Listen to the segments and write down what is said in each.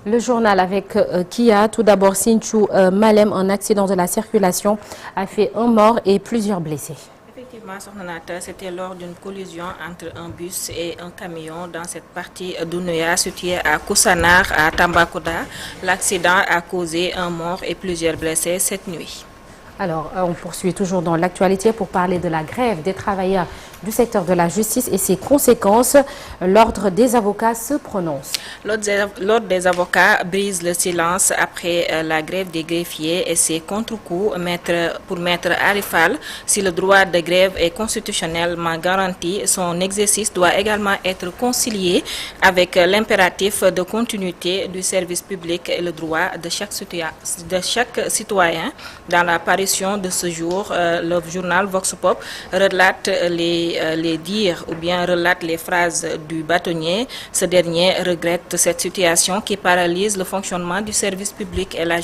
Le journal avec Kia. Tout d'abord, Sinthiou Malem, un accident de la circulation a fait un mort et plusieurs blessés. Effectivement, c'était lors d'une collision entre un bus et un camion dans cette partie d'Ounoya située à Koussanar, à Tambacounda. L'accident a causé un mort et plusieurs blessés cette nuit. Alors, on poursuit toujours dans l'actualité pour parler de la grève des travailleurs du secteur de la justice et ses conséquences. L'ordre des avocats se prononce. L'ordre des avocats brise le silence après la grève des greffiers et ses contre-coups pour Maître Arifal. Si le droit de grève est constitutionnellement garanti, son exercice doit également être concilié avec l'impératif de continuité du service public et le droit de chaque citoyen. Dans la parution de ce jour, le journal Vox Pop relate les dires ou bien relate les phrases du bâtonnier. Ce dernier regrette cette situation qui paralyse le fonctionnement du service public et de la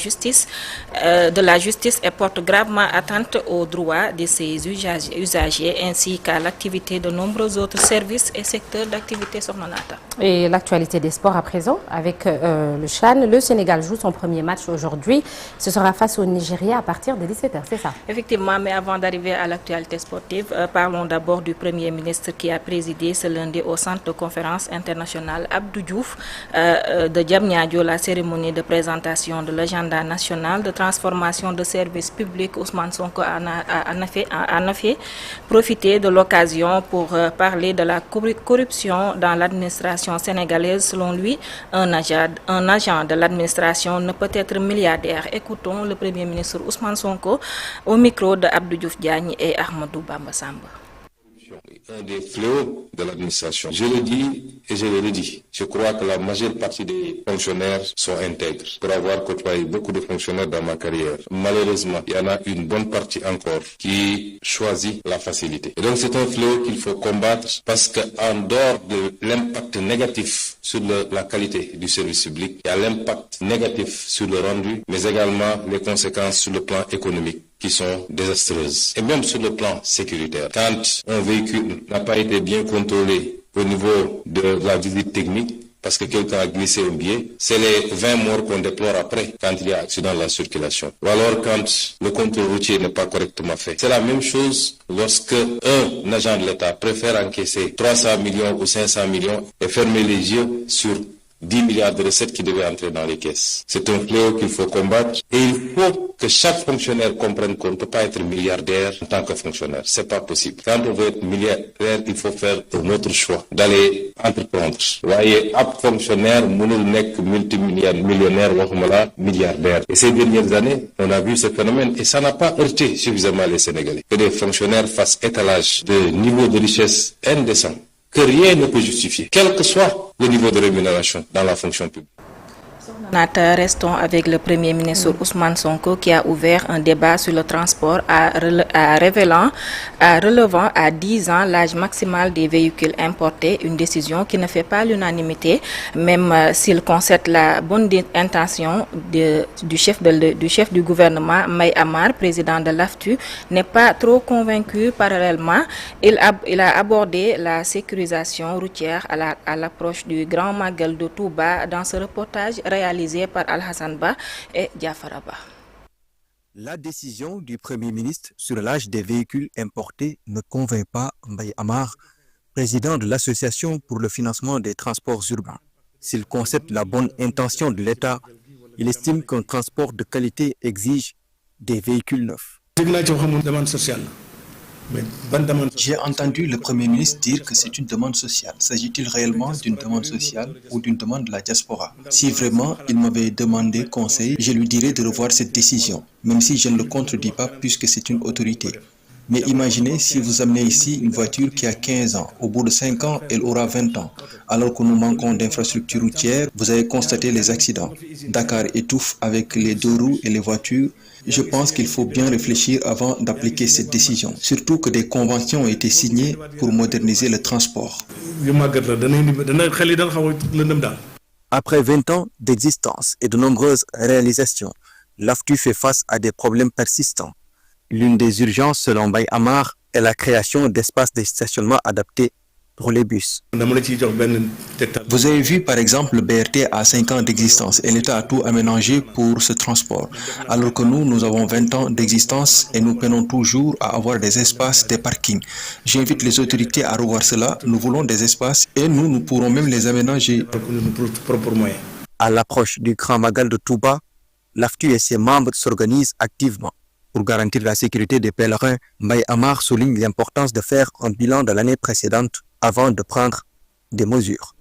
justice et porte gravement atteinte aux droits de ses usagers ainsi qu'à l'activité de nombreux autres services et secteurs d'activité Sokhna-Nata. Et l'actualité des sports à présent avec le CHAN. Le Sénégal joue son premier match aujourd'hui. Ce sera face au Nigeria à partir de 17h, c'est ça? Effectivement, mais avant d'arriver à l'actualité sportive, parlons d'abord du Premier ministre qui a présidé ce lundi au centre de conférence internationale Abdou Diouf de Diamniadio la cérémonie de présentation de l'agenda national de transformation de services publics. Ousmane Sonko en a fait profiter de l'occasion pour parler de la corruption dans l'administration sénégalaise. Selon lui, un agent de l'administration ne peut être milliardaire. Écoutons le Premier ministre Ousmane Sonko au micro de Abdou Diouf Diagne et Ahmadou Bamba Samba. Un des fléaux de l'administration. Je le dis et je le redis. Je crois que la majeure partie des fonctionnaires sont intègres. Pour avoir côtoyé beaucoup de fonctionnaires dans ma carrière, malheureusement, il y en a une bonne partie encore qui choisit la facilité. Et donc c'est un fléau qu'il faut combattre parce qu'en dehors de l'impact négatif sur la qualité du service public, il y a l'impact négatif sur le rendu, mais également les conséquences sur le plan économique qui sont désastreuses. Et même sur le plan sécuritaire. Quand un véhicule n'a pas été bien contrôlé au niveau de la visite technique, parce que quelqu'un a glissé un billet, c'est les 20 morts qu'on déplore après quand il y a accident de la circulation. Ou alors quand le contrôle routier n'est pas correctement fait. C'est la même chose lorsque un agent de l'État préfère encaisser 300 millions ou 500 millions et fermer les yeux sur 10 milliards de recettes qui devaient entrer dans les caisses. C'est un fléau qu'il faut combattre et il faut que chaque fonctionnaire comprenne qu'on ne peut pas être milliardaire en tant que fonctionnaire. C'est pas possible. Quand on veut être milliardaire, il faut faire un autre choix, d'aller entreprendre. Voyez, ab fonctionnaire, mënul nek multimillionnaire, waxumala milliardaire. Et ces dernières années, on a vu ce phénomène et ça n'a pas heurté suffisamment les Sénégalais. Que des fonctionnaires fassent étalage de niveau de richesse indécent que rien ne peut justifier, quel que soit le niveau de rémunération dans la fonction publique. Restons avec le Premier ministre Ousmane Sonko qui a ouvert un débat sur le transport relevant à 10 ans l'âge maximal des véhicules importés, une décision qui ne fait pas l'unanimité, même s'il concède la bonne intention du chef du gouvernement, May Amar, président de l'AFTU, n'est pas trop convaincu. Parallèlement, il a abordé la sécurisation routière à l'approche du Grand Magal de Touba dans ce reportage réalisé par Al-Hassan Ba et Diafaraba. La décision du Premier ministre sur l'âge des véhicules importés ne convainc pas Mbaye Amar, président de l'Association pour le financement des transports urbains. S'il concède la bonne intention de l'État, il estime qu'un transport de qualité exige des véhicules neufs. J'ai entendu le Premier ministre dire que c'est une demande sociale. S'agit-il réellement d'une demande sociale ou d'une demande de la diaspora? Si vraiment il m'avait demandé conseil, je lui dirais de revoir cette décision, même si je ne le contredis pas puisque c'est une autorité. Mais imaginez si vous amenez ici une voiture qui a 15 ans, au bout de 5 ans, elle aura 20 ans. Alors que nous manquons d'infrastructures routières, vous avez constaté les accidents. Dakar étouffe avec les deux roues et les voitures. Je pense qu'il faut bien réfléchir avant d'appliquer cette décision. Surtout que des conventions ont été signées pour moderniser le transport. Après 20 ans d'existence et de nombreuses réalisations, l'AFTU fait face à des problèmes persistants. L'une des urgences, selon Mbaye Amar, est la création d'espaces de stationnement adaptés pour les bus. Vous avez vu par exemple le BRT a 5 ans d'existence et l'État a tout aménagé pour ce transport. Alors que nous avons 20 ans d'existence et nous peinons toujours à avoir des espaces, des parkings. J'invite les autorités à revoir cela. Nous voulons des espaces et nous pourrons même les aménager. À l'approche du Grand Magal de Touba, l'AFTU et ses membres s'organisent activement. Pour garantir la sécurité des pèlerins, Mbaye Amar souligne l'importance de faire un bilan de l'année précédente avant de prendre des mesures.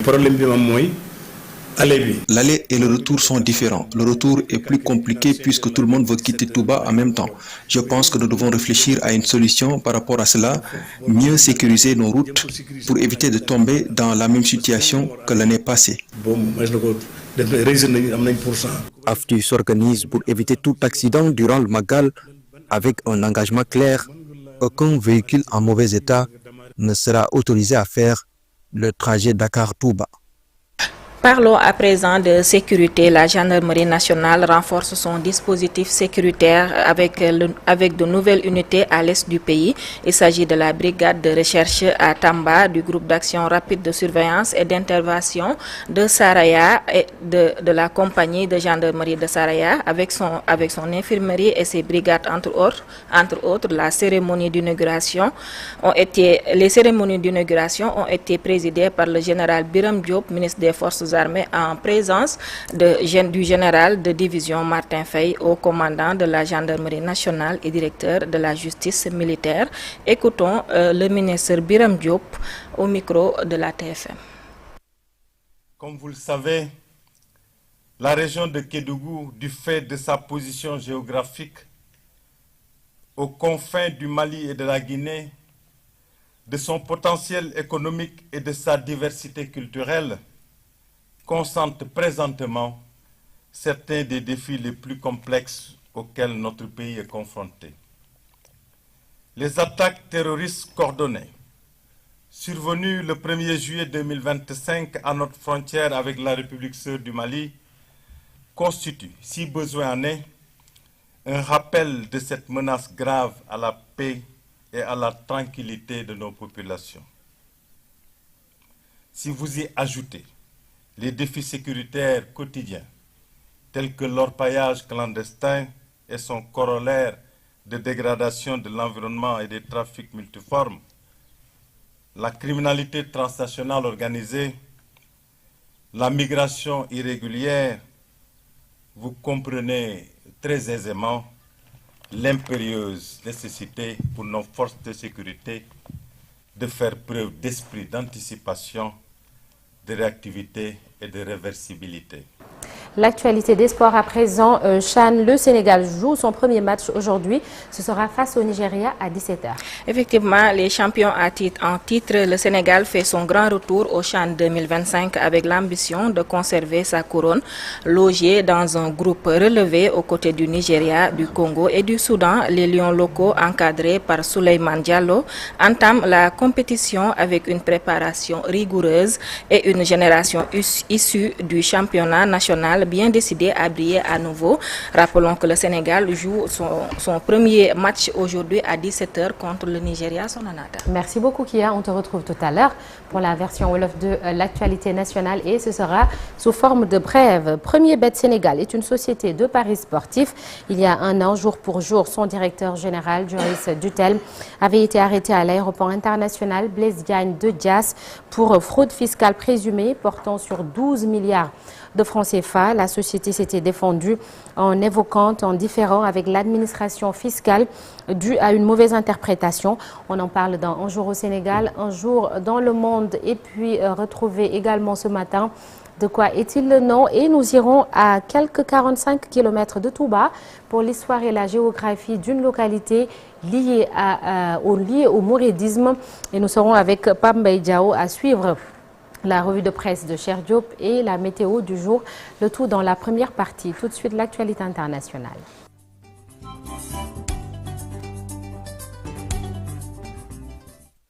L'aller et le retour sont différents. Le retour est plus compliqué puisque tout le monde veut quitter Touba en même temps. Je pense que nous devons réfléchir à une solution par rapport à cela, mieux sécuriser nos routes pour éviter de tomber dans la même situation que l'année passée. AFTU s'organise pour éviter tout accident durant le Magal avec un engagement clair. Aucun véhicule en mauvais état ne sera autorisé à faire le trajet Dakar-Touba. Parlons à présent de sécurité. La gendarmerie nationale renforce son dispositif sécuritaire avec de nouvelles unités à l'est du pays. Il s'agit de la brigade de recherche à Tamba, du groupe d'action rapide de surveillance et d'intervention de Saraya et de la compagnie de gendarmerie de Saraya avec son infirmerie et ses brigades entre autres. Les cérémonies d'inauguration ont été présidées par le général Biram Diop, ministre des Forces armées, en présence du général de division Martin Faye, haut commandant de la gendarmerie nationale et directeur de la justice militaire. Écoutons le ministre Biram Diop au micro de la TFM. Comme vous le savez, la région de Kédougou, du fait de sa position géographique aux confins du Mali et de la Guinée, de son potentiel économique et de sa diversité culturelle, concentre présentement certains des défis les plus complexes auxquels notre pays est confronté. Les attaques terroristes coordonnées, survenues le 1er juillet 2025 à notre frontière avec la République sœur du Mali, constituent, si besoin en est, un rappel de cette menace grave à la paix et à la tranquillité de nos populations. Si vous y ajoutez les défis sécuritaires quotidiens, tels que l'orpaillage clandestin et son corollaire de dégradation de l'environnement et des trafics multiformes, la criminalité transnationale organisée, la migration irrégulière, vous comprenez très aisément l'impérieuse nécessité pour nos forces de sécurité de faire preuve d'esprit d'anticipation, de réactivité et de réversibilité. L'actualité des sports à présent, Chan, le Sénégal joue son premier match aujourd'hui. Ce sera face au Nigeria à 17h. Effectivement, les champions en titre, le Sénégal fait son grand retour au Chan 2025 avec l'ambition de conserver sa couronne. Logé dans un groupe relevé aux côtés du Nigeria, du Congo et du Soudan, les lions locaux encadrés par Souleymane Diallo entament la compétition avec une préparation rigoureuse et une génération issue du championnat national bien décidé à briller à nouveau. Rappelons que le Sénégal joue son premier match aujourd'hui à 17h contre le Nigeria Sonanata. Merci beaucoup Kia, on te retrouve tout à l'heure pour la version Wolof de l'actualité nationale et ce sera sous forme de brève. Premier Bet Sénégal est une société de paris sportifs. Il y a un an, jour pour jour, son directeur général, Joris Dutel, avait été arrêté à l'aéroport international Blaise Diagne de Diass pour fraude fiscale présumée portant sur 12 milliards de francs CFA. La société s'était défendue en évoquant un différend avec l'administration fiscale dû à une mauvaise interprétation. On en parle dans Un jour au Sénégal, Un jour dans le monde et puis retrouver également ce matin de quoi est-il le nom et nous irons à quelques 45 km de Touba pour l'histoire et la géographie d'une localité liée au mouridisme et nous serons avec Pam Diao à suivre la revue de presse de Cher Diop et la météo du jour, le tout dans la première partie. Tout de suite, l'actualité internationale.